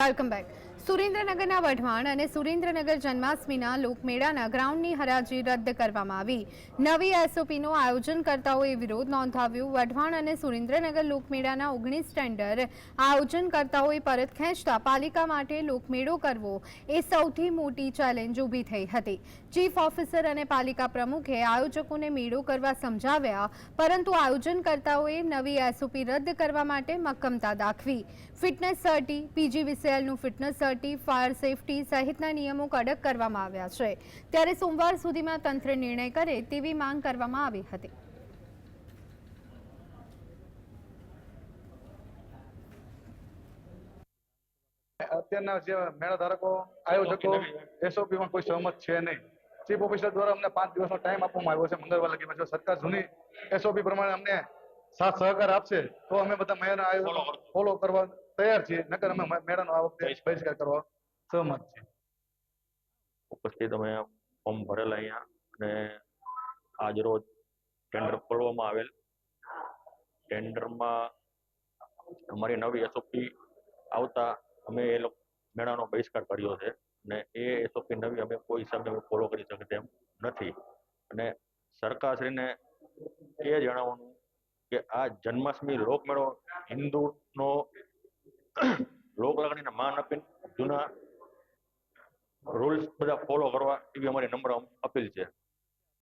Welcome back. સુરેન્દ્રનગરના વઢવાણ અને સુરેન્દ્રનગર જન્માષ્ટમીના લોકમેળાના ગ્રાઉન્ડની હરાજી રદ કરવામાં આવી. નવી એસઓપીનું આયોજનકર્તાઓએ વિરોધ નોંધાવ્યો. વઢવાણ અને સુરેન્દ્રનગર લોકમેળાના 19 ટેન્ડર આયોજનકર્તાઓએ પરત ખેંચતા પાલિકા માટે લોકમેળો કરવો એ સૌથી મોટી ચેલેન્જ ઊભી થઈ હતી. ચીફ ઓફિસર અને પાલિકા પ્રમુખે આયોજકોને મેળો કરવા સમજાવ્યા, પરંતુ આયોજનકર્તાઓએ નવી એસઓપી રદ કરવા માટે મક્કમતા દાખવી. ફિટનેસ સર્ટી, પીજીવીસીએલનું ફિટનેસ સર્ટી, ફાયર સેફટી સહિતના નિયમો કડક કરવામાં આવ્યા છે. ત્યારે સોમવાર સુધીમાં તંત્ર નિર્ણય કરે તેવી માંગ કરવામાં આવી હતી. અત્યારના જે મેળા ધારકો આયોજકો એસઓપીમાં કોઈ સહમત છે નહીં. ચીફ ઓફિસર દ્વારા અમને 5 દિવસનો ટાઈમ આપવામાં આવ્યો છે. મંગળવાર લગીમાં જો સરકાર જૂની એસઓપી પ્રમાણે અમને સાથ સહકાર આપશે તો અમે બધા મેળાના આયોજન ફોલો કરવા તૈયાર છીએ. નકર અમે મેળાનો આ વખતે બહિષ્કાર કરવા સહમત છીએ. ઉપસ્થિત અમે ફોર્મ ભરેલા અહીંયા અને આજ રોજ ટેન્ડર ખોલવામાં આવેલ. ટેન્ડરમાં અમારી નવી એસઓપી આવતા અમે એ મેળાનો બહિષ્કાર કર્યો છે અને એ એસઓપી નવી અમે કોઈ હિસાબે ફોલો કરી શકે તેમ નથી. અને સરકારશ્રીને એ જણાવવાનું કે આ જન્માષ્ટમી લોકમેળો હિન્દુનો લોકલાગણીને માન આપીને જૂના રૂલ્સ બધા ફોલો કરવા એવી અમારી નમ્ર અપીલ છે.